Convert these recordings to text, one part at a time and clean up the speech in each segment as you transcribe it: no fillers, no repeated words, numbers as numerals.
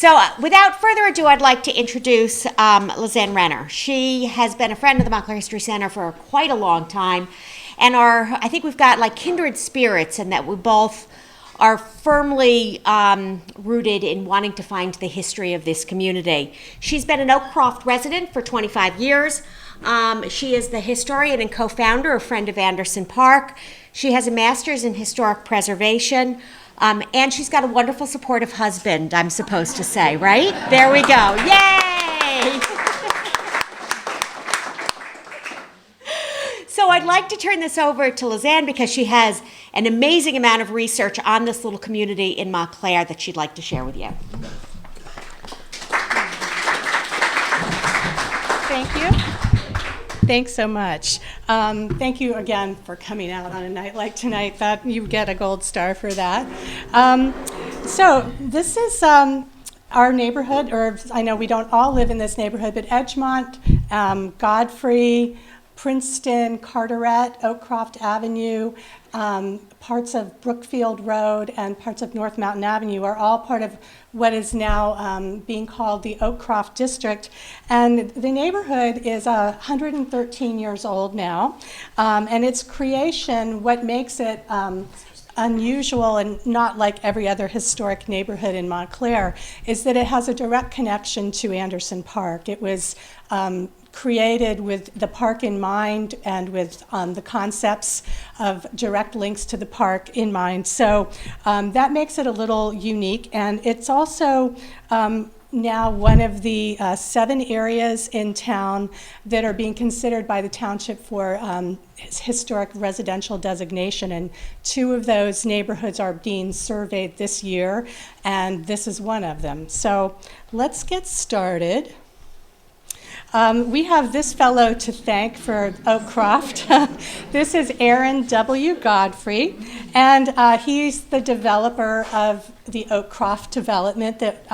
So without further ado, I'd like to introduce Lisanne Renner. She has been a friend of the Montclair History Center for quite a long time, and I think we've got like kindred spirits in that we both are firmly rooted in wanting to find the history of this community. She's been an Oakcroft resident for 25 years. She is the historian and co-founder of Friend of Anderson Park. She has a master's in historic preservation, and she's got a wonderful, supportive husband, I'm supposed to say, right? There we go. Yay! So I'd like to turn this over to Lisanne because she has an amazing amount of research on this little community in Montclair that she'd like to share with you. Thank you. Thanks so much. Thank you again for coming out on a night like tonight. That you get a gold star for that. So this is our neighborhood, or I know we don't all live in this neighborhood, but Edgemont, Godfrey, Princeton, Carteret, Oakcroft Avenue, parts of Brookfield Road, and parts of North Mountain Avenue are all part of what is now being called the Oakcroft District. And the neighborhood is 113 years old now. And its creation, what makes it unusual and not like every other historic neighborhood in Montclair, is that it has a direct connection to Anderson Park. It was created with the park in mind and with the concepts of direct links to the park in mind. So that makes it a little unique, and it's also now one of the 7 areas in town that are being considered by the township for historic residential designation, and 2 of those neighborhoods are being surveyed this year, and this is one of them. So let's get started. We have this fellow to thank for Oakcroft. This is Aaron W. Godfrey, and he's the developer of the Oakcroft development that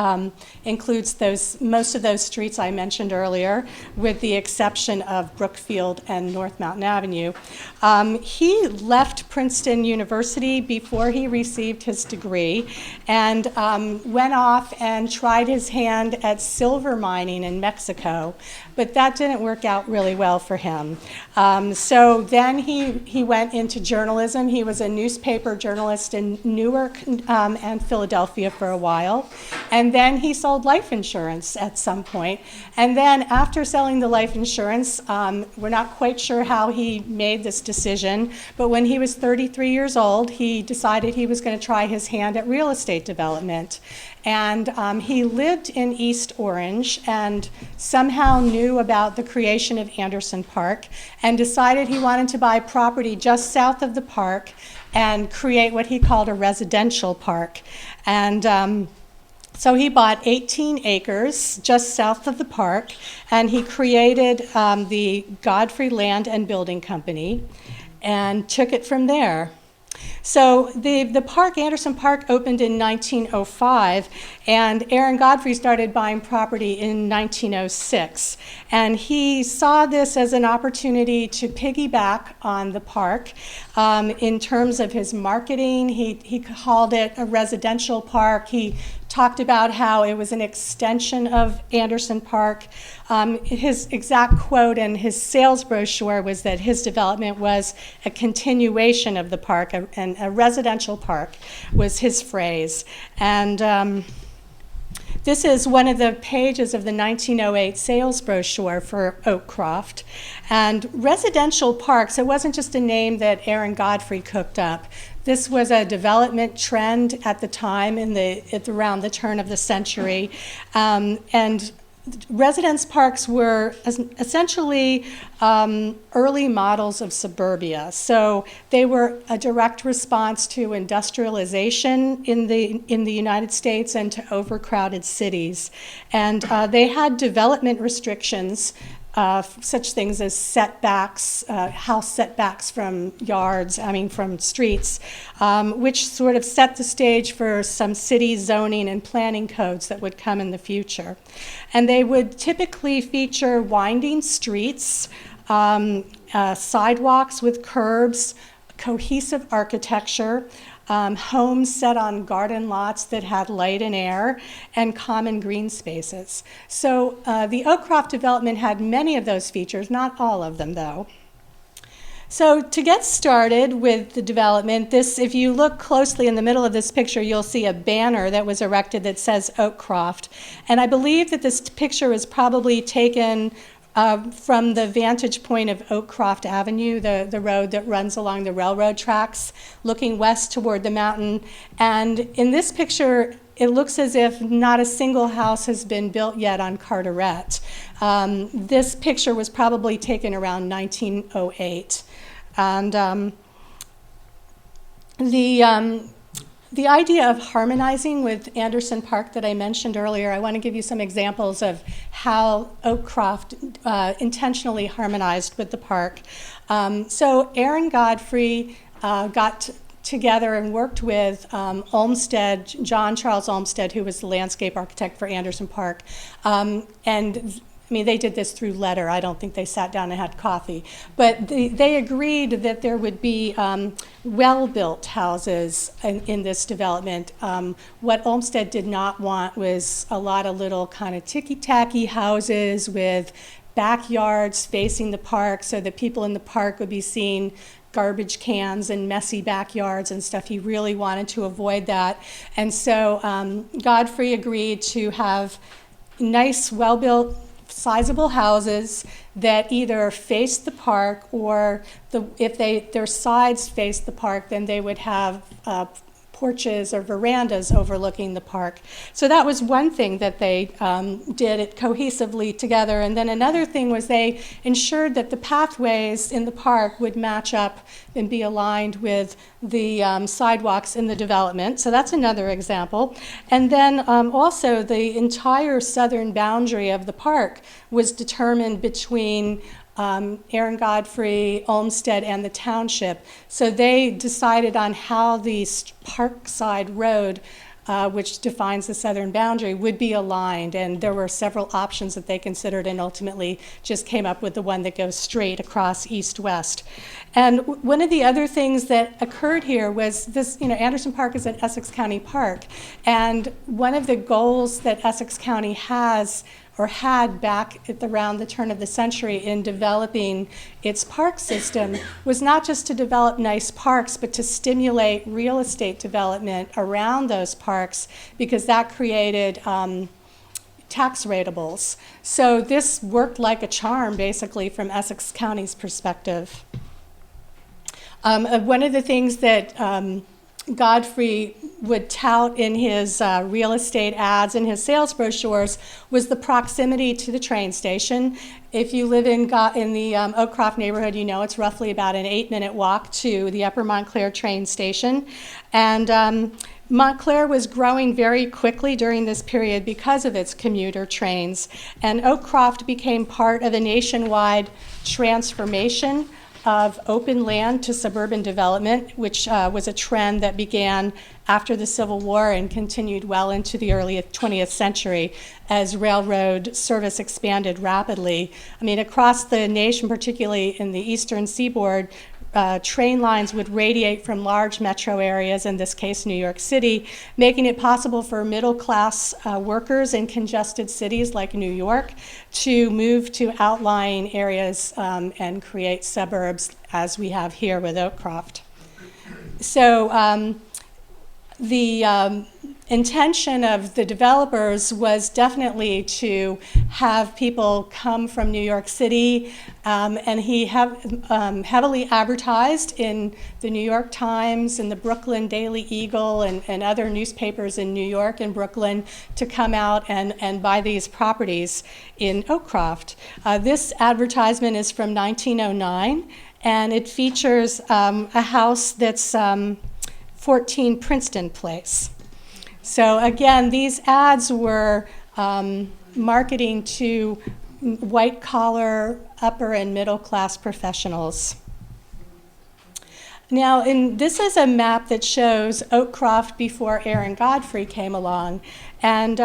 includes most of those streets I mentioned earlier, with the exception of Brookfield and North Mountain Avenue. He left Princeton University before he received his degree and went off and tried his hand at silver mining in Mexico, but that didn't work out really well for him. So then he went into journalism. He was a newspaper journalist in Newark and Philadelphia for a while. And then he sold life insurance at some point. And then after selling the life insurance, we're not quite sure how he made this decision, but when he was 33 years old, he decided he was going to try his hand at real estate development. And he lived in East Orange and somehow knew about the creation of Anderson Park and decided he wanted to buy property just south of the park and create what he called a residential park. And so he bought 18 acres just south of the park, and he created the Godfrey Land and Building Company and took it from there. So the park, Anderson Park, opened in 1905, and Aaron Godfrey started buying property in 1906. And he saw this as an opportunity to piggyback on the park in terms of his marketing. He called it a residential park. He talked about how it was an extension of Anderson Park. His exact quote in his sales brochure was that his development was a continuation of the park, and a residential park was his phrase. And this is one of the pages of the 1908 sales brochure for Oakcroft. And residential parks, it wasn't just a name that Aaron Godfrey cooked up. This was a development trend at the time around the turn of the century. And residence parks were essentially early models of suburbia. So they were a direct response to industrialization in the United States and to overcrowded cities. And they had development restrictions, such things as setbacks, house setbacks from from streets, which sort of set the stage for some city zoning and planning codes that would come in the future. And they would typically feature winding streets, sidewalks with curbs, cohesive architecture, homes set on garden lots that had light and air, and common green spaces. So the Oakcroft development had many of those features, not all of them though. So to get started with the development, if you look closely in the middle of this picture, you'll see a banner that was erected that says Oakcroft. And I believe that this picture was probably taken from the vantage point of Oakcroft Avenue, the road that runs along the railroad tracks, looking west toward the mountain. And in this picture, it looks as if not a single house has been built yet on Carteret. This picture was probably taken around 1908. And the idea of harmonizing with Anderson Park that I mentioned earlier, I want to give you some examples of how Oakcroft intentionally harmonized with the park. So Aaron Godfrey got together and worked with Olmsted, John Charles Olmsted, who was the landscape architect for Anderson Park. And I mean, they did this through letter. I don't think they sat down and had coffee. But they agreed that there would be well-built houses in this development. What Olmsted did not want was a lot of little kind of ticky-tacky houses with backyards facing the park so that people in the park would be seeing garbage cans and messy backyards and stuff. He really wanted to avoid that. And so Godfrey agreed to have nice, well-built, sizable houses that either faced the park, or if their sides faced the park, then they would have porches or verandas overlooking the park. So that was one thing that they did it cohesively together. And then another thing was they ensured that the pathways in the park would match up and be aligned with the sidewalks in the development. So that's another example. And then also the entire southern boundary of the park was determined between Aaron Godfrey, Olmsted, and the township. So they decided on how the Parkside Road, which defines the southern boundary, would be aligned. And there were several options that they considered and ultimately just came up with the one that goes straight across east-west. And one of the other things that occurred here was this, Anderson Park is an Essex County park. And one of the goals that Essex County has or had back at around the turn of the century in developing its park system was not just to develop nice parks, but to stimulate real estate development around those parks, because that created tax ratables. So this worked like a charm, basically, from Essex County's perspective. One of the things that Godfrey would tout in his real estate ads and his sales brochures was the proximity to the train station. If you live in the Oakcroft neighborhood, you know it's roughly about an 8-minute walk to the Upper Montclair train station. And Montclair was growing very quickly during this period because of its commuter trains. And Oakcroft became part of a nationwide transformation of open land to suburban development, which was a trend that began after the Civil War and continued well into the early 20th century as railroad service expanded rapidly. I mean, across the nation, particularly in the eastern seaboard, train lines would radiate from large metro areas, in this case New York City, making it possible for middle-class workers in congested cities like New York to move to outlying areas and create suburbs, as we have here with Oakcroft. So the intention of the developers was definitely to have people come from New York City, and he heavily advertised in the New York Times and the Brooklyn Daily Eagle and other newspapers in New York and Brooklyn to come out and buy these properties in Oakcroft. This advertisement is from 1909, and it features a house that's 14 Princeton Place. So again, these ads were marketing to white-collar, upper and middle-class professionals. Now, this is a map that shows Oakcroft before Aaron Godfrey came along. And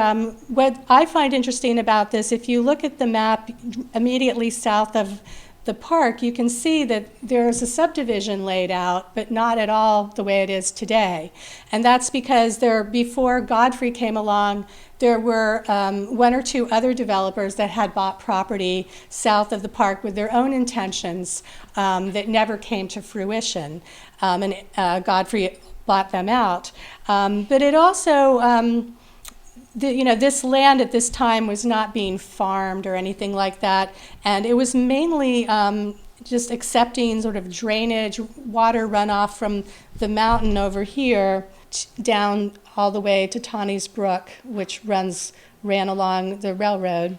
what I find interesting about this, if you look at the map immediately south of the park, you can see that there's a subdivision laid out, but not at all the way it is today. And that's because before Godfrey came along, there were one or two other developers that had bought property south of the park with their own intentions that never came to fruition. And Godfrey bought them out. But it also, this land at this time was not being farmed or anything like that. And it was mainly just accepting sort of drainage, water runoff from the mountain over here down all the way to Toneys Brook, which ran along the railroad.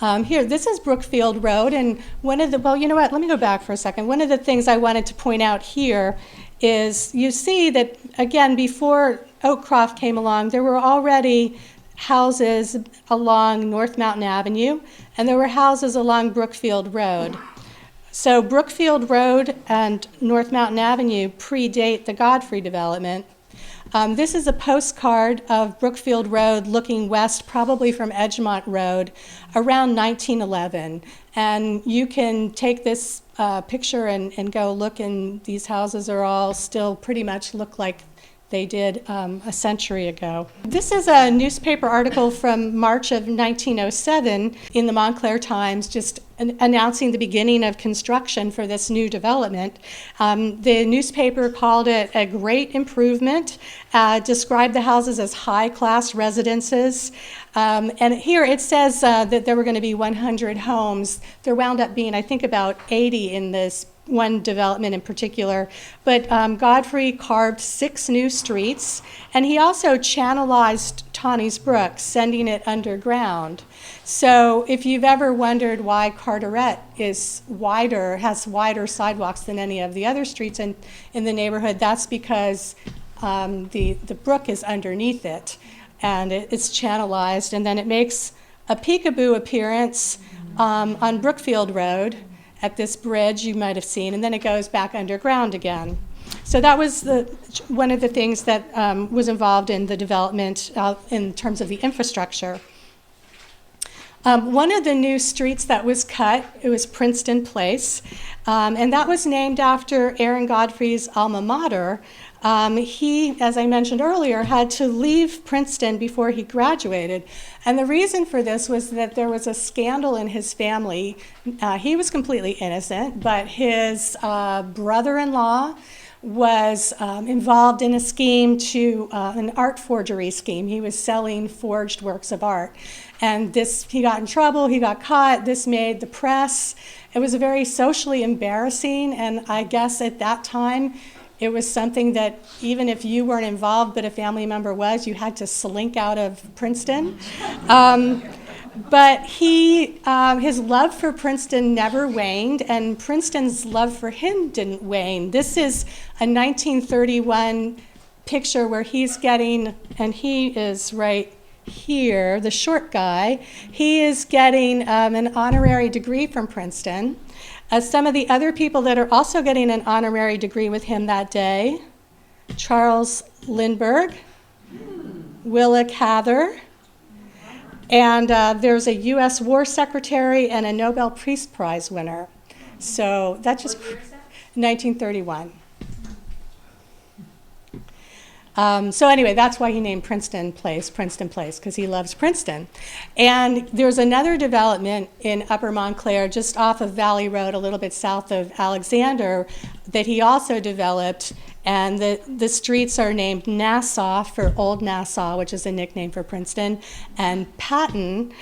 Here, this is Brookfield Road, and let me go back for a second. One of the things I wanted to point out here is you see that, again, before Oakcroft came along, there were already houses along North Mountain Avenue, and there were houses along Brookfield Road. So Brookfield Road and North Mountain Avenue predate the Godfrey development. This is a postcard of Brookfield Road looking west, probably from Edgemont Road, around 1911. And you can take this picture and go look, and these houses are all still pretty much look like they did a century ago. This is a newspaper article from March of 1907 in the Montclair Times, just announcing the beginning of construction for this new development. The newspaper called it a great improvement, described the houses as high-class residences. And here it says that there were going to be 100 homes. There wound up being, I think, about 80 in this one development in particular, but Godfrey carved 6 new streets, and he also channelized Toneys Brook, sending it underground. So if you've ever wondered why Carteret has wider sidewalks than any of the other streets in the neighborhood, that's because the brook is underneath it, and it's channelized, and then it makes a peekaboo appearance on Brookfield Road at this bridge you might have seen, and then it goes back underground again. So that was one of the things that was involved in the development in terms of the infrastructure. One of the new streets that was cut, it was Princeton Place, and that was named after Aaron Godfrey's alma mater. He, as I mentioned earlier, had to leave Princeton before he graduated. And the reason for this was that there was a scandal in his family. He was completely innocent, but his brother-in-law was involved in a scheme an art forgery scheme. He was selling forged works of art. And he got in trouble, he got caught, this made the press. It was very socially embarrassing, and I guess at that time, it was something that even if you weren't involved but a family member was, you had to slink out of Princeton. But his love for Princeton never waned, and Princeton's love for him didn't wane. This is a 1931 picture where he's getting, and he is right here, the short guy, he is getting an honorary degree from Princeton. Some of the other people that are also getting an honorary degree with him that day, Charles Lindbergh, Willa Cather, and there's a U.S. War Secretary and a Nobel Peace Prize winner. So that's just 1931. So anyway, that's why he named Princeton Place, because he loves Princeton. And there's another development in Upper Montclair, just off of Valley Road, a little bit south of Alexander, that he also developed. And the streets are named Nassau for Old Nassau, which is a nickname for Princeton, and Patton,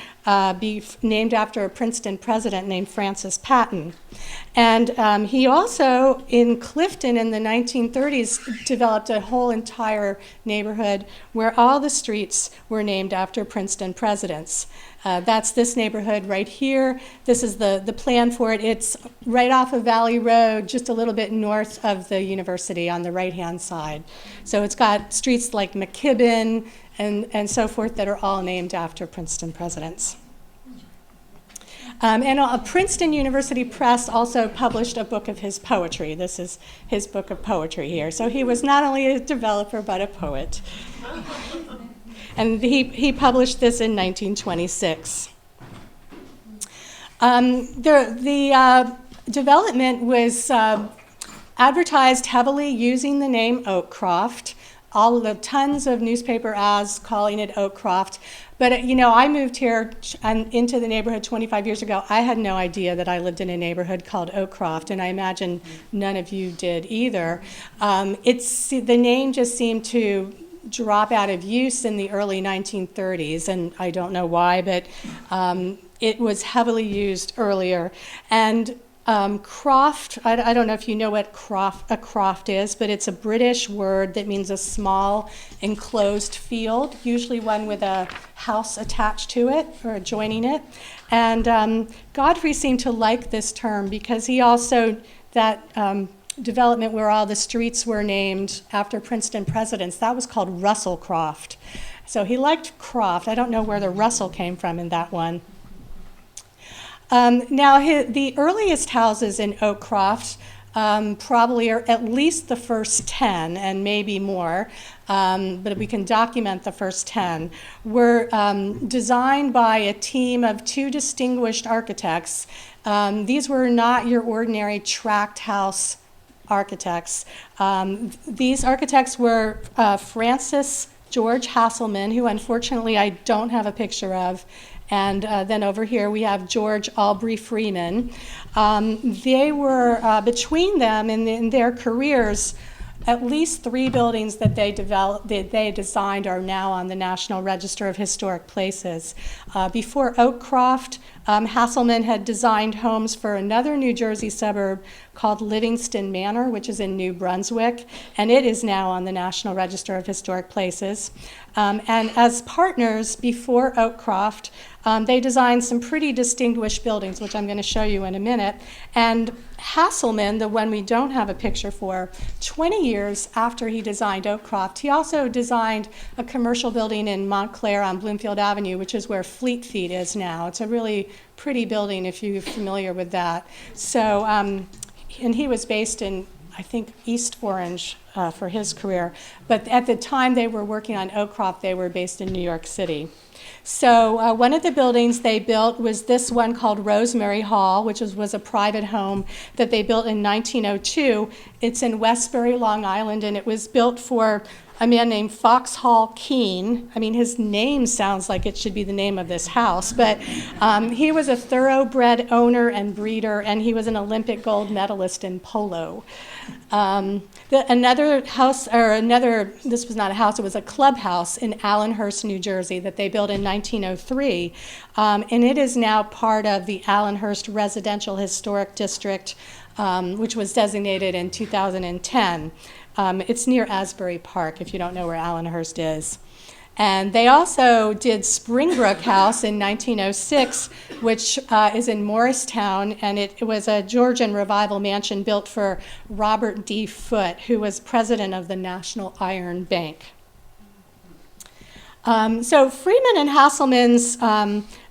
named after a Princeton president named Francis Patton. And he also, in Clifton in the 1930s, developed a whole entire neighborhood where all the streets were named after Princeton presidents. That's this neighborhood right here. This is the plan for it. It's right off of Valley Road, just a little bit north of the university on the right-hand side. So it's got streets like McKibben and so forth that are all named after Princeton presidents. And Princeton University Press also published a book of his poetry. This is his book of poetry here. So he was not only a developer, but a poet. And he published this in 1926. The development was advertised heavily using the name Oakcroft. All the tons of newspaper ads calling it Oakcroft. But I moved here and into the neighborhood 25 years ago. I had no idea that I lived in a neighborhood called Oakcroft, and I imagine none of you did either. The name just seemed to drop out of use in the early 1930s, and I don't know why, but it was heavily used earlier. And croft, I don't know if you know what a croft is, but it's a British word that means a small enclosed field, usually one with a house attached to it or adjoining it. And Godfrey seemed to like this term because he also, that development where all the streets were named after Princeton presidents, that was called Russellcroft. So he liked Croft. I don't know where the Russell came from in that one. Now, the earliest houses in Oakcroft, probably are at least the first 10 and maybe more, but we can document the first 10, were designed by a team of 2 distinguished architects. These were not your ordinary tract house architects. These architects were Francis George Hasselman, who unfortunately I don't have a picture of, and then over here we have George Aubrey Freeman. They were, between them in their careers, at least 3 buildings that they designed are now on the National Register of Historic Places. Before Oakcroft, Hasselman had designed homes for another New Jersey suburb called Livingston Manor, which is in New Brunswick, and it is now on the National Register of Historic Places. And as partners before Oakcroft, they designed some pretty distinguished buildings, which I'm going to show you in a minute. And Hasselman, the one we don't have a picture for, 20 years after he designed Oakcroft, he also designed a commercial building in Montclair on Bloomfield Avenue, which is where Fleet Feet is now. It's a really pretty building if you're familiar with that. So, and he was based in, I think, East Orange for his career. But at the time they were working on Oakcroft, they were based in New York City. So one of the buildings they built was this one called Rosemary Hall, which was a private home that they built in 1902. It's in Westbury, Long Island, and it was built for a man named Foxhall Keene. I mean, his name sounds like it should be the name of this house, but he was a thoroughbred owner and breeder, and he was an Olympic gold medalist in polo. Another house, this was not a house, it was a clubhouse in Allenhurst, New Jersey that they built in 1903, and it is now part of the Allenhurst Residential Historic District, which was designated in 2010. It's near Asbury Park, if you don't know where Allenhurst is. And they also did Springbrook House in 1906, which is in Morristown, and it was a Georgian Revival mansion built for Robert D. Foote, who was president of the National Iron Bank. So Freeman and Hasselman's,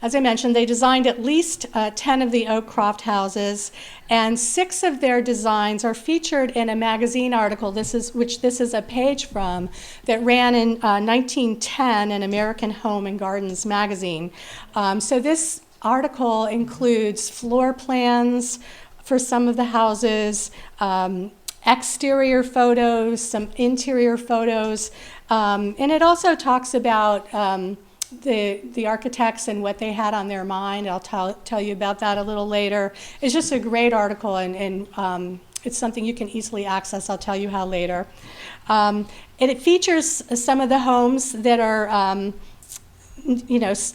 as I mentioned, they designed at least 10 of the Oakcroft houses, and 6 of their designs are featured in a magazine article, this is a page from, that ran in 1910 in American Home and Gardens magazine. So this article includes floor plans for some of the houses, exterior photos, some interior photos, and it also talks about the architects and what they had on their mind. I'll tell you about that a little later. It's just a great article, and it's something you can easily access. I'll tell you how later. And it features some of the homes that are,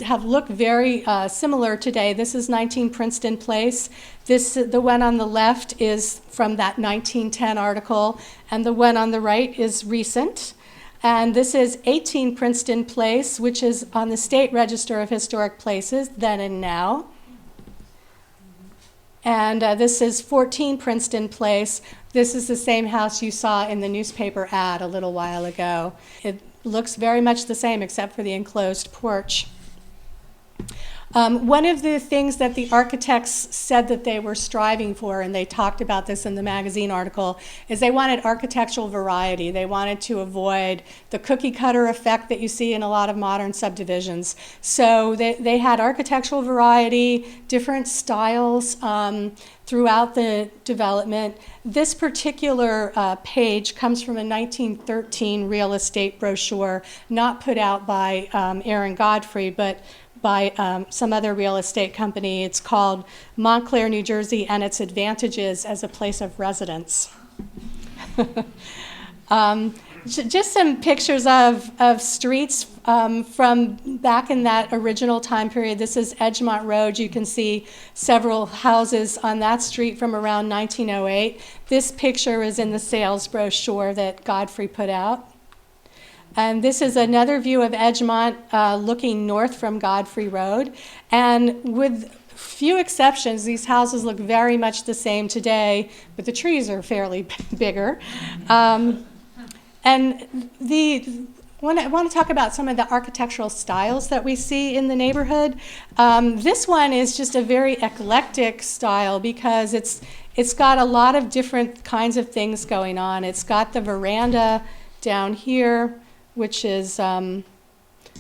have looked very similar today. This is 19 Princeton Place. The one on the left is from that 1910 article, and the one on the right is recent. And this is 18 Princeton Place, which is on the State Register of Historic Places, then and now. And this is 14 Princeton Place. This is the same house you saw in the newspaper ad a little while ago. It looks very much the same except for the enclosed porch. One of the things that the architects said that they were striving for, and they talked about this in the magazine article, is they wanted architectural variety. They wanted to avoid the cookie cutter effect that you see in a lot of modern subdivisions. So they had architectural variety, different styles throughout the development. This particular page comes from a 1913 real estate brochure, not put out by Aaron Godfrey, but by some other real estate company. It's called Montclair, New Jersey, and its advantages as a place of residence. Just some pictures of streets from back in that original time period. This is Edgemont Road. You can see several houses on that street from around 1908. This picture is in the sales brochure that Godfrey put out. And this is another view of Edgemont looking north from Godfrey Road. And with few exceptions, these houses look very much the same today, but the trees are fairly bigger. And I want to talk about some of the architectural styles that we see in the neighborhood. This one is just a very eclectic style because it's got a lot of different kinds of things going on. It's got the veranda down here, which is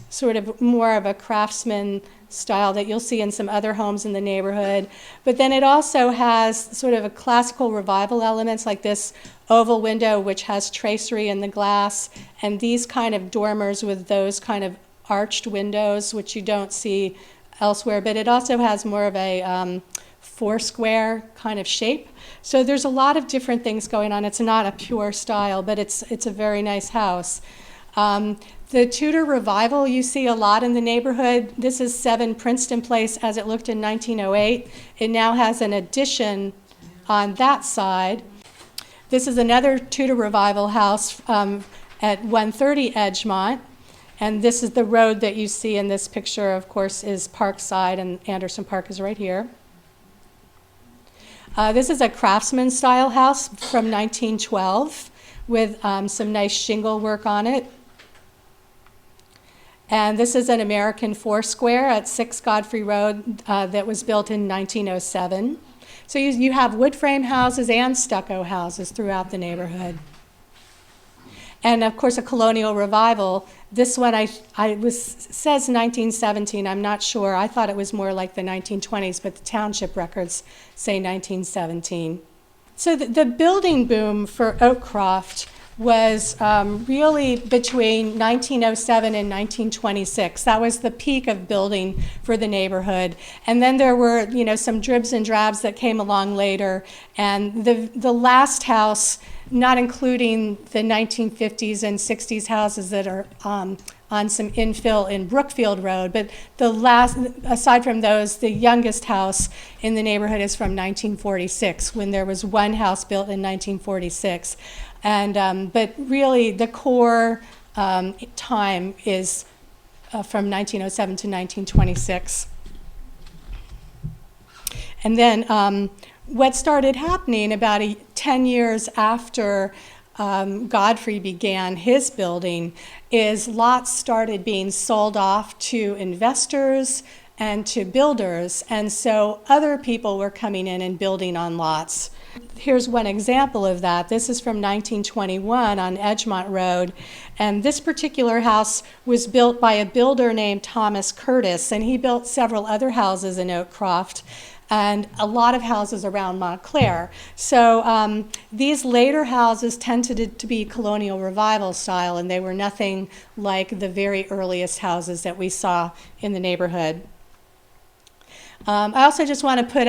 sort of more of a Craftsman style that you'll see in some other homes in the neighborhood. But then it also has sort of a classical revival elements like this oval window, which has tracery in the glass, and these kind of dormers with those kind of arched windows, which you don't see elsewhere. But it also has more of a Foursquare kind of shape. So there's a lot of different things going on. It's not a pure style, but it's a very nice house. The Tudor Revival you see a lot in the neighborhood. This is 7 Princeton Place as it looked in 1908. It now has an addition on that side. This is another Tudor Revival house at 130 Edgemont. And this is the road that you see in this picture, of course, is Parkside, and Anderson Park is right here. This is a Craftsman style house from 1912 with some nice shingle work on it. And this is an American Foursquare at 6 Godfrey Road that was built in 1907. So you have wood frame houses and stucco houses throughout the neighborhood. And of course, a Colonial Revival. This one says 1917. I'm not sure. I thought it was more like the 1920s, but the township records say 1917. So the building boom for Oakcroft was really between 1907 and 1926. That was the peak of building for the neighborhood. And then there were, some dribs and drabs that came along later. And the last house, not including the 1950s and 60s houses that are on some infill in Brookfield Road, but the last, aside from those, the youngest house in the neighborhood is from 1946, when there was one house built in 1946. And but really, the core time is from 1907 to 1926. And then what started happening about 10 years after Godfrey began his building is lots started being sold off to investors and to builders, and so other people were coming in and building on lots. Here's one example of that. This is from 1921 on Edgemont Road, and this particular house was built by a builder named Thomas Curtis, and he built several other houses in Oakcroft and a lot of houses around Montclair. So these later houses tended to be Colonial Revival style, and they were nothing like the very earliest houses that we saw in the neighborhood. I also just want to put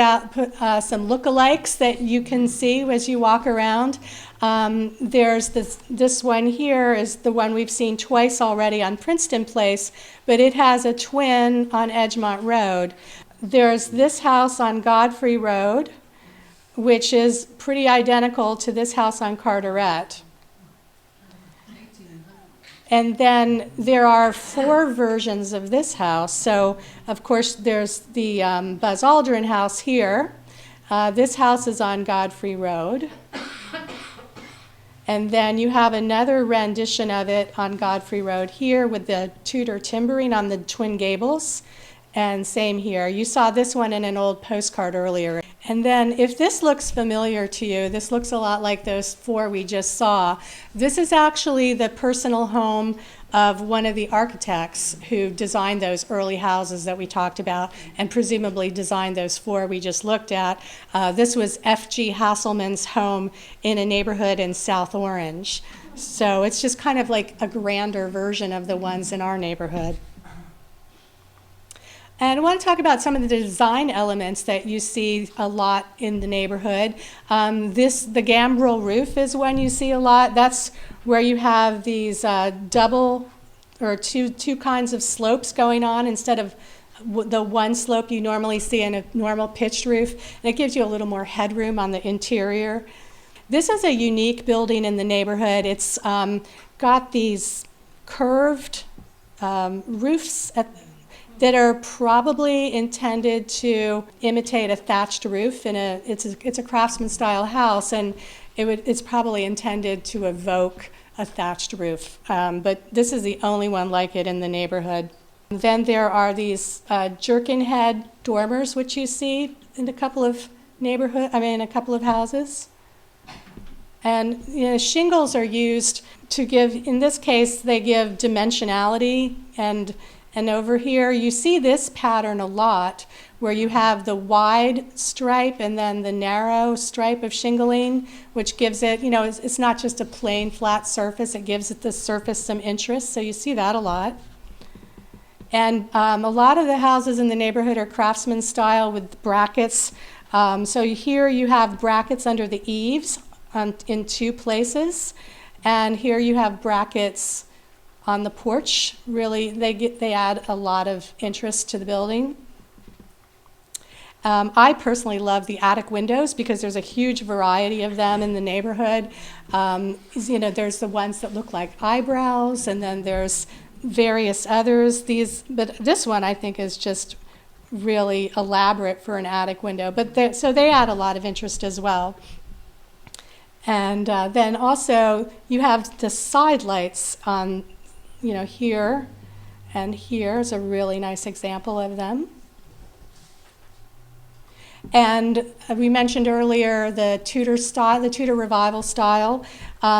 some lookalikes that you can see as you walk around. There's this one here is the one we've seen twice already on Princeton Place, but it has a twin on Edgemont Road. There's this house on Godfrey Road, which is pretty identical to this house on Carteret. And then there are 4 versions of this house. So, of course, there's the Buzz Aldrin house here. This house is on Godfrey Road. And then you have another rendition of it on Godfrey Road here with the Tudor timbering on the twin gables. And same here. You saw this one in an old postcard earlier. And then if this looks familiar to you, this looks a lot like those 4 we just saw. This is actually the personal home of one of the architects who designed those early houses that we talked about and presumably designed those 4 we just looked at. This was F.G. Hasselman's home in a neighborhood in South Orange. So it's just kind of like a grander version of the ones in our neighborhood. And I want to talk about some of the design elements that you see a lot in the neighborhood. The Gambrel Roof is one you see a lot. That's where you have these double or two kinds of slopes going on instead of the one slope you normally see in a normal pitched roof. And it gives you a little more headroom on the interior. This is a unique building in the neighborhood. It's got these curved roofs that are probably intended to imitate a thatched roof. It's a Craftsman style house, and it's probably intended to evoke a thatched roof. But this is the only one like it in the neighborhood. Then there are these Jerkinhead dormers, which you see in a couple of houses. And shingles are used to give, in this case, they give dimensionality. And over here, you see this pattern a lot, where you have the wide stripe and then the narrow stripe of shingling, which gives it, it's not just a plain flat surface, it gives the surface some interest, so you see that a lot. And a lot of the houses in the neighborhood are Craftsman style with brackets. So here you have brackets under the eaves in 2 places, and here you have brackets on the porch. Really, they add a lot of interest to the building. I personally love the attic windows because there's a huge variety of them in the neighborhood. There's the ones that look like eyebrows, and then there's various others. But this one I think is just really elaborate for an attic window. So they add a lot of interest as well. And then also you have the sidelights on, here and here is a really nice example of them. And we mentioned earlier the Tudor style, the Tudor Revival style.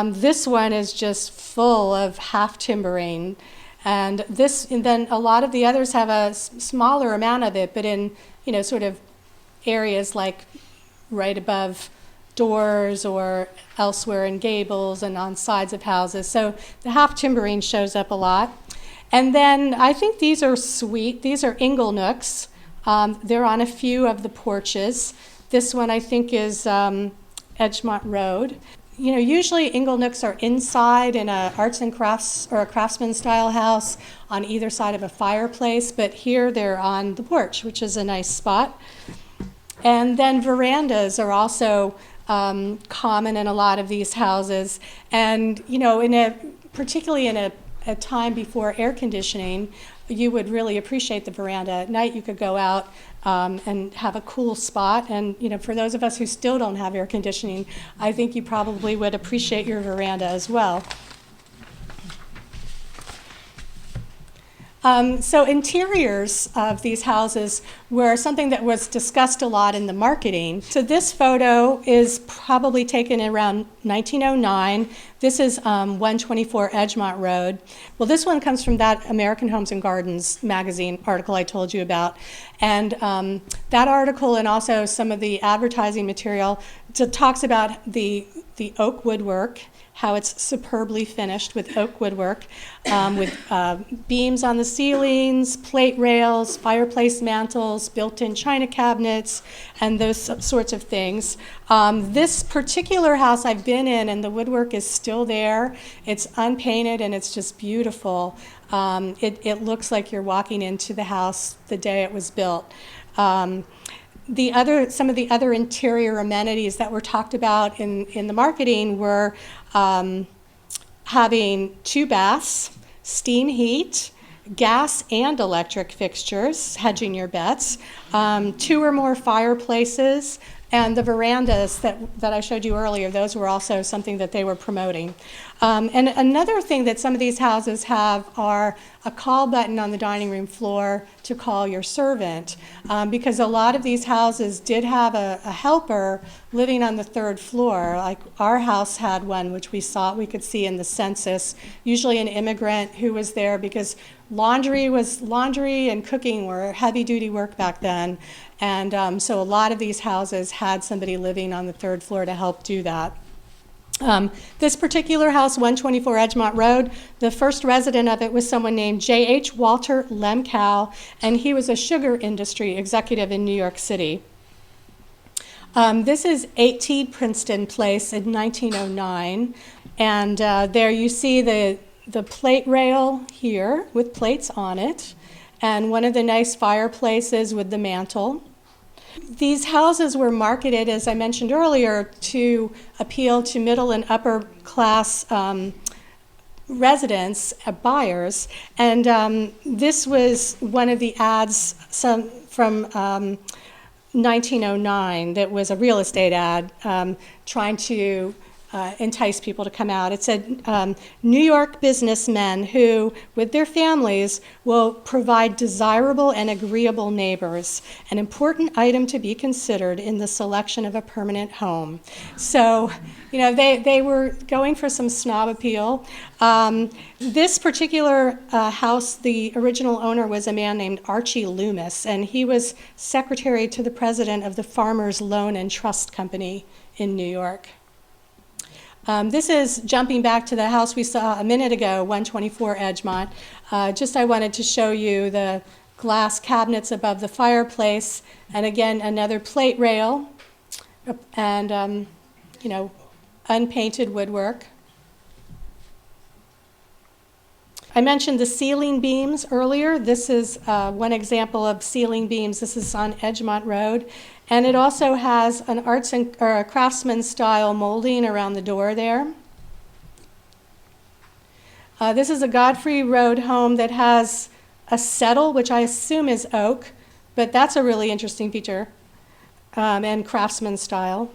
This one is just full of half timbering. And then a lot of the others have a smaller amount of it, but in, sort of areas like right above doors or elsewhere in gables and on sides of houses. So the half timbering shows up a lot. And then I think these are sweet. These are Inglenooks. They're on a few of the porches. This one I think is Edgemont Road. Usually Inglenooks are inside in a arts and crafts or a Craftsman style house on either side of a fireplace, but here they're on the porch, which is a nice spot. And then verandas are also common in a lot of these houses. And, particularly in a time before air conditioning, you would really appreciate the veranda. At night you could go out and have a cool spot. And, for those of us who still don't have air conditioning, I think you probably would appreciate your veranda as well. So interiors of these houses were something that was discussed a lot in the marketing. So this photo is probably taken around 1909. This is 124 Edgemont Road. Well, this one comes from that American Homes and Gardens magazine article I told you about. And that article and also some of the advertising material talks about the oak woodwork, how it's superbly finished with oak woodwork, with beams on the ceilings, plate rails, fireplace mantles, built-in china cabinets, and those sorts of things. This particular house I've been in, and the woodwork is still there. It's unpainted, and it's just beautiful. It looks like you're walking into the house the day it was built. Some of the other interior amenities that were talked about in the marketing were having 2 baths, steam heat, gas and electric fixtures, hedging your bets, 2 or more fireplaces, And the verandas that I showed you earlier, those were also something that they were promoting. And another thing that some of these houses have are a call button on the dining room floor to call your servant, because a lot of these houses did have a helper living on the third floor. Like our house had one, which we could see in the census, usually an immigrant who was there because laundry and cooking were heavy-duty work back then. And so a lot of these houses had somebody living on the third floor to help do that. This particular house, 124 Edgemont Road, the first resident of it was someone named J.H. Walter Lemkow, and he was a sugar industry executive in New York City. This is 18 Princeton Place in 1909, and there you see the plate rail here with plates on it, and one of the nice fireplaces with the mantel. These houses were marketed, as I mentioned earlier, to appeal to middle and upper class residents, buyers, and this was one of the ads from 1909 that was a real estate ad trying to entice people to come out. It said, New York businessmen who, with their families, will provide desirable and agreeable neighbors, an important item to be considered in the selection of a permanent home. So, you know, they were going for some snob appeal. This particular house, the original owner was a man named Archie Loomis, and he was secretary to the president of the Farmers Loan and Trust Company in New York. This is jumping back to the house we saw a minute ago, 124 Edgemont. I wanted to show you the glass cabinets above the fireplace, and again, another plate rail, and unpainted woodwork. I mentioned the ceiling beams earlier. This is one example of ceiling beams. This is on Edgemont Road. And it also has an a Craftsman style molding around the door there. This is a Godfrey Road home that has a settle, which I assume is oak, but that's a really interesting feature, and Craftsman style.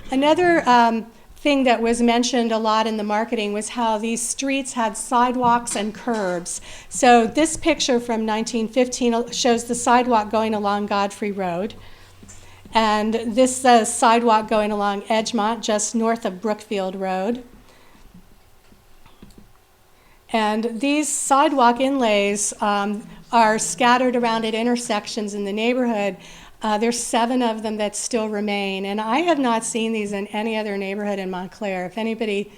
Another thing that was mentioned a lot in the marketing was how these streets had sidewalks and curbs. So this picture from 1915 shows the sidewalk going along Godfrey Road, and this sidewalk going along Edgemont, just north of Brookfield Road. And these sidewalk inlays are scattered around at intersections in the neighborhood. There's 7 of them that still remain, and I have not seen these in any other neighborhood in Montclair. If anybody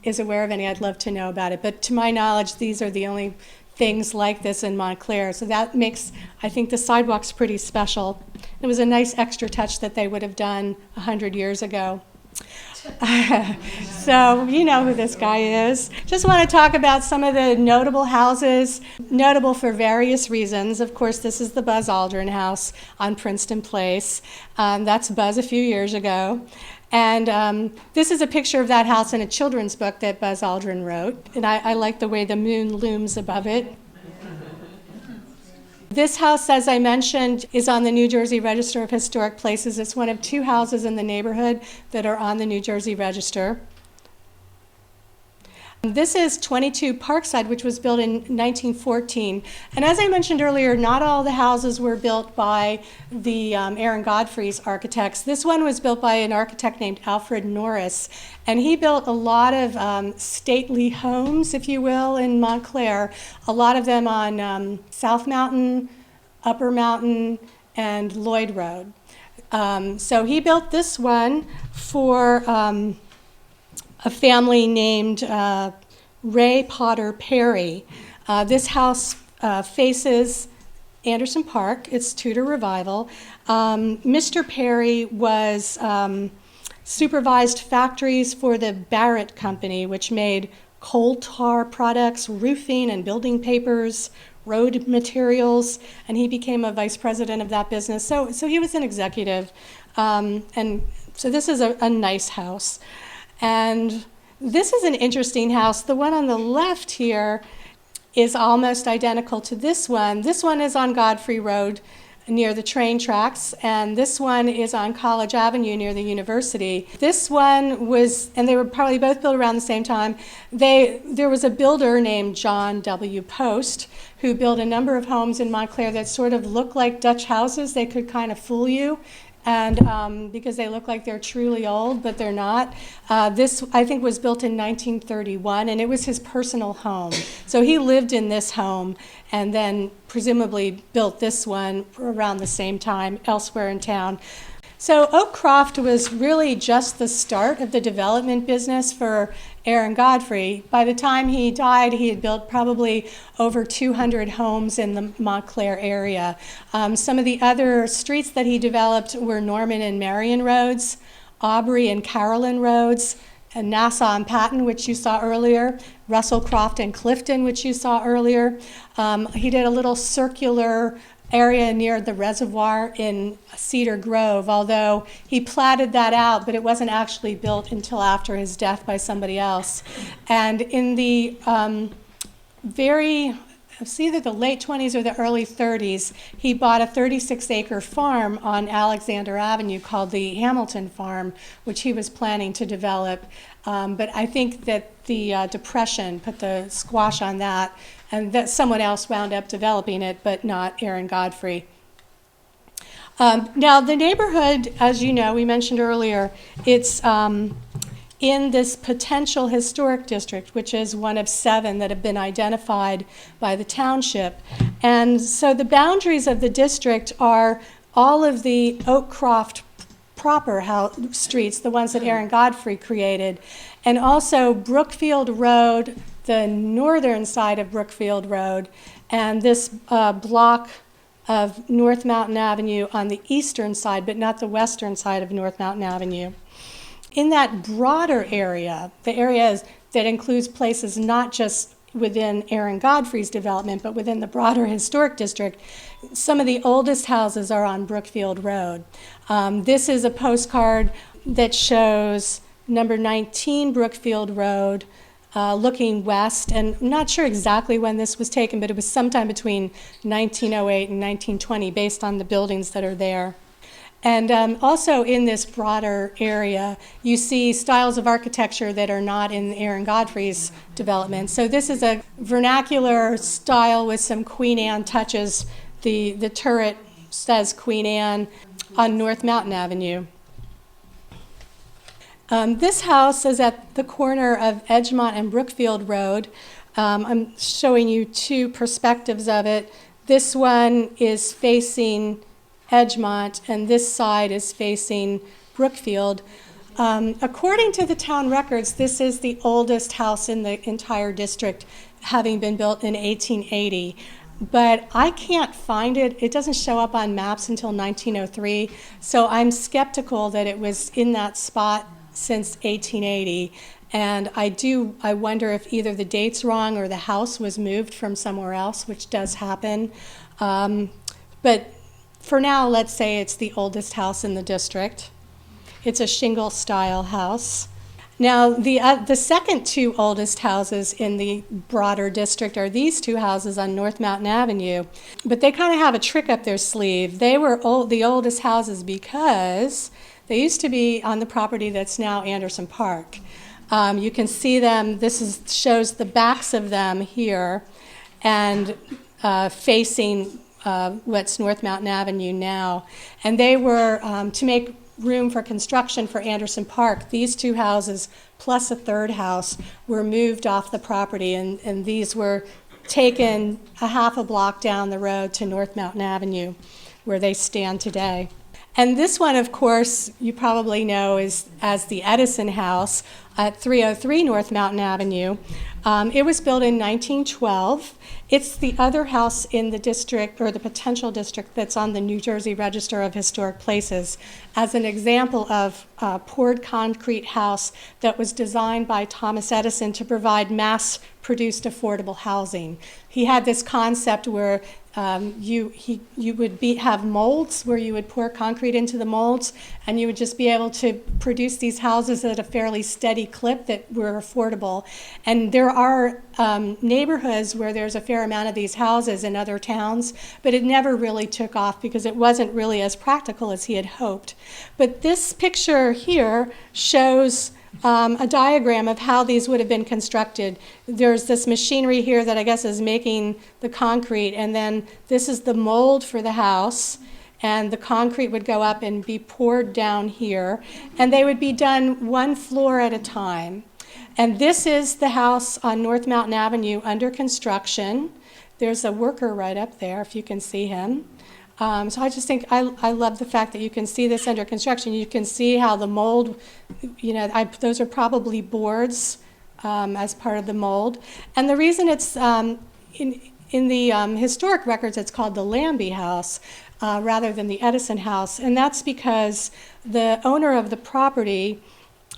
is aware of any, I'd love to know about it. But to my knowledge, these are the only things like this in Montclair. So that makes, I think, the sidewalks pretty special. It was a nice extra touch that they would have done 100 years ago. So you know who this guy is. Just want to talk about some of the notable houses, notable for various reasons. Of course, this is the Buzz Aldrin house on Princeton Place. That's Buzz a few years ago. And this is a picture of that house in a children's book that Buzz Aldrin wrote. And I like the way the moon looms above it. This house, as I mentioned, is on the New Jersey Register of Historic Places. It's one of 2 houses in the neighborhood that are on the New Jersey Register. This is 22 Parkside, which was built in 1914. And as I mentioned earlier, not all the houses were built by the Aaron Godfrey's architects. This one was built by an architect named Alfred Norris. And he built a lot of stately homes, if you will, in Montclair. A lot of them on South Mountain, Upper Mountain, and Lloyd Road. So he built this one for a family named Ray Potter Perry. This house faces Anderson Park. It's Tudor Revival. Mr. Perry was supervised factories for the Barrett Company, which made coal tar products, roofing and building papers, road materials, and he became a vice president of that business. So he was an executive. And so this is a nice house. And this is an interesting house. The one on the left here is almost identical to this one. This one is on Godfrey Road, near the train tracks, and this one is on College Avenue near the university. This one was, and they were probably both built around the same time. There was a builder named John W. Post who built a number of homes in Montclair that sort of looked like Dutch houses. They could kind of fool you, and because they look like they're truly old, but they're not. This, I think, was built in 1931, and it was his personal home. So he lived in this home and then presumably built this one around the same time elsewhere in town. So Oakcroft was really just the start of the development business for Aaron Godfrey. By the time he died, he had built probably over 200 homes in the Montclair area. Some of the other streets that he developed were Norman and Marion Roads, Aubrey and Carolyn Roads, and Nassau and Patton, which you saw earlier, Russellcroft and Clifton, which you saw earlier. He did a little circular area near the reservoir in Cedar Grove, although he platted that out, but it wasn't actually built until after his death by somebody else. And in the it's either the late 20s or the early 30s, he bought a 36-acre farm on Alexander Avenue called the Hamilton Farm, which he was planning to develop. But I think that the Depression put the squash on that, and that someone else wound up developing it, but not Aaron Godfrey. Now, the neighborhood, as you know, we mentioned earlier, it's in this potential historic district, which is one of 7 that have been identified by the township. And so the boundaries of the district are all of the Oakcroft proper streets, the ones that Aaron Godfrey created, and also Brookfield Road, the northern side of Brookfield Road, and this block of North Mountain Avenue on the eastern side, but not the western side of North Mountain Avenue. In that broader area, the areas that includes places not just within Aaron Godfrey's development, but within the broader historic district, some of the oldest houses are on Brookfield Road. This is a postcard that shows number 19 Brookfield Road, looking west, and I'm not sure exactly when this was taken, but it was sometime between 1908 and 1920 based on the buildings that are there. And also in this broader area, you see styles of architecture that are not in Aaron Godfrey's development. So this is a vernacular style with some Queen Anne touches. The turret says Queen Anne on North Mountain Avenue. This house is at the corner of Edgemont and Brookfield Road. I'm showing you 2 perspectives of it. This one is facing Edgemont, and this side is facing Brookfield. According to the town records, this is the oldest house in the entire district, having been built in 1880. But I can't find it. It doesn't show up on maps until 1903, so I'm skeptical that it was in that spot since 1880. And I wonder if either the date's wrong or the house was moved from somewhere else, which does happen. But for now, let's say it's the oldest house in the district. It's a shingle-style house. Now, the second 2 oldest houses in the broader district are these 2 houses on North Mountain Avenue. But they kind of have a trick up their sleeve. They were the oldest houses because they used to be on the property that's now Anderson Park. You can see them. This shows the backs of them here, and facing what's North Mountain Avenue now. And they were, to make room for construction for Anderson Park, these 2 houses plus a 3rd house were moved off the property, and these were taken a half a block down the road to North Mountain Avenue, where they stand today. And this one, of course, you probably know is as the Edison House at 303 North Mountain Avenue. It was built in 1912. It's the other house in the district, or the potential district, that's on the New Jersey Register of Historic Places as an example of a poured concrete house that was designed by Thomas Edison to provide mass-produced affordable housing. He had this concept where You would have molds where you would pour concrete into the molds, and you would just be able to produce these houses at a fairly steady clip that were affordable. And there are neighborhoods where there's a fair amount of these houses in other towns, but it never really took off because it wasn't really as practical as he had hoped. But this picture here shows a diagram of how these would have been constructed. There's this machinery here that I guess is making the concrete, and then this is the mold for the house, and the concrete would go up and be poured down here, and they would be done one floor at a time. And this is the house on North Mountain Avenue under construction. There's a worker right up there, if you can see him. So I just think I love the fact that you can see this under construction. You can see how the mold, those are probably boards as part of the mold. And the reason it's in the historic records, it's called the Lambie House rather than the Edison House. And that's because the owner of the property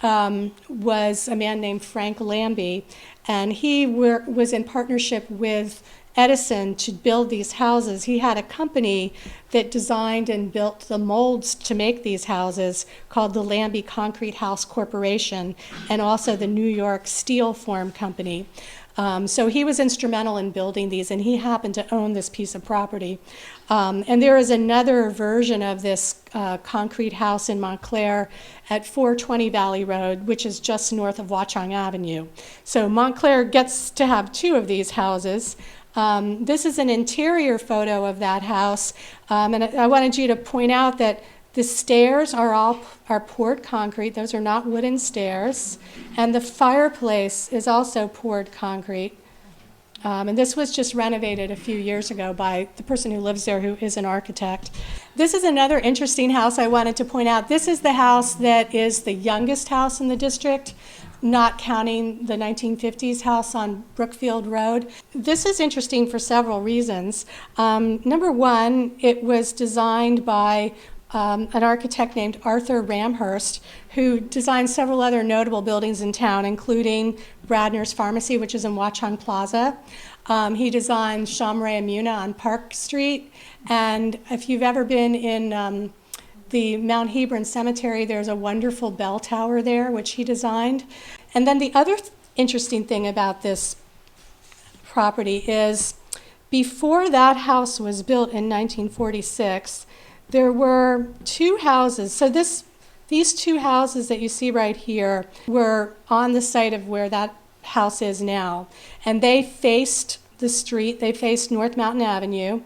was a man named Frank Lambie, and he was in partnership with Edison to build these houses. He had a company that designed and built the molds to make these houses called the Lambie Concrete House Corporation, and also the New York Steel Form Company. So he was instrumental in building these, and he happened to own this piece of property. And there is another version of this concrete house in Montclair at 420 Valley Road, which is just north of Watchung Avenue. So Montclair gets to have two of these houses. This is an interior photo of that house, and I wanted you to point out that the stairs are poured concrete. Those are not wooden stairs, and the fireplace is also poured concrete. And this was just renovated a few years ago by the person who lives there, who is an architect. This is another interesting house I wanted to point out. This is the house that is the youngest house in the district, not counting the 1950s house on Brookfield Road. This is interesting for several reasons. Number one, it was designed by an architect named Arthur Ramhurst, who designed several other notable buildings in town, including Bradner's Pharmacy, which is in Watchung Plaza. He designed Chambre Amuna on Park Street. And if you've ever been in the Mount Hebron Cemetery, there's a wonderful bell tower there, which he designed. And then the other interesting thing about this property is before that house was built in 1946, there were two houses. So these two houses that you see right here were on the site of where that house is now. And they faced the street, they faced North Mountain Avenue.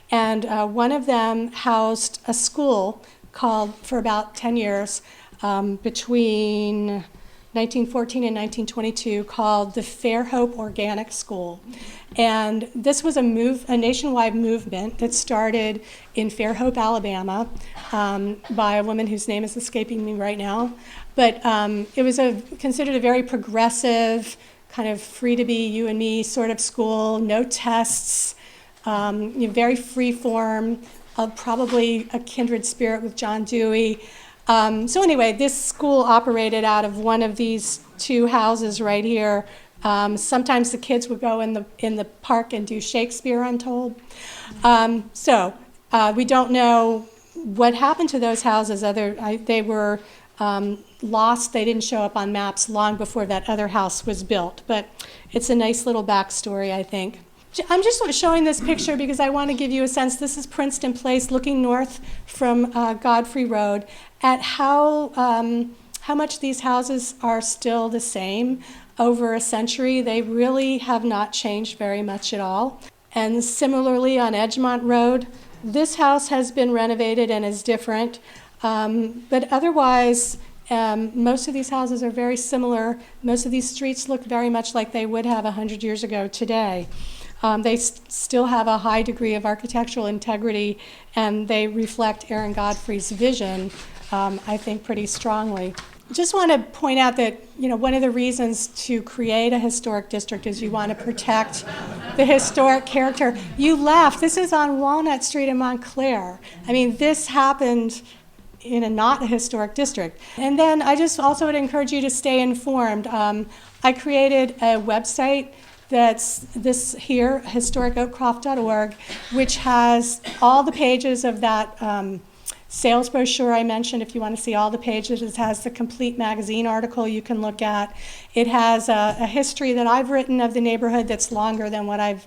And one of them housed a school called, for about 10 years, between 1914 and 1922, called the Fairhope Organic School. And this was a nationwide movement that started in Fairhope, Alabama, by a woman whose name is escaping me right now. But it was considered a very progressive, kind of free to be you and me sort of school, no tests, very free form, probably a kindred spirit with John Dewey. So anyway, this school operated out of one of these two houses right here. Sometimes the kids would go in the park and do Shakespeare, I'm told. So we don't know what happened to those houses. They were lost. They didn't show up on maps long before that other house was built. But it's a nice little backstory, I think. I'm just showing this picture because I want to give you a sense. This is Princeton Place, looking north from Godfrey Road, at how much these houses are still the same over a century. They really have not changed very much at all. And similarly on Edgemont Road, this house has been renovated and is different. But otherwise, most of these houses are very similar. Most of these streets look very much like they would have 100 years ago today. They still have a high degree of architectural integrity, and they reflect Aaron Godfrey's vision, I think, pretty strongly. Just want to point out that, one of the reasons to create a historic district is you want to protect the historic character. You laugh. This is on Walnut Street in Montclair. I mean, this happened in a not historic district. And then I just also would encourage you to stay informed. I created a website that's this here, historicoakcroft.org, which has all the pages of that sales brochure I mentioned. If you want to see all the pages, it has the complete magazine article you can look at. It has a history that I've written of the neighborhood that's longer than what I've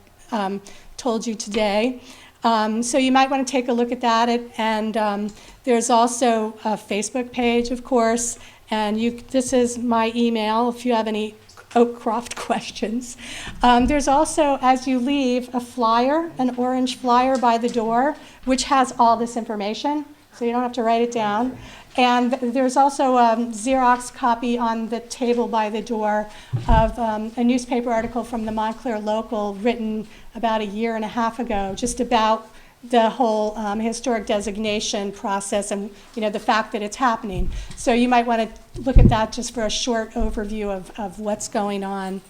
told you today. So you might want to take a look at that. And there's also a Facebook page, of course, and this is my email if you have any Oakcroft questions. There's also, as you leave, a flyer, an orange flyer by the door, which has all this information, so you don't have to write it down. And there's also a Xerox copy on the table by the door of a newspaper article from the Montclair Local written about 1.5 years ago, just about the whole historic designation process and the fact that it's happening. So you might want to look at that just for a short overview of what's going on.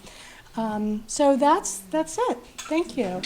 So that's it. Thank you.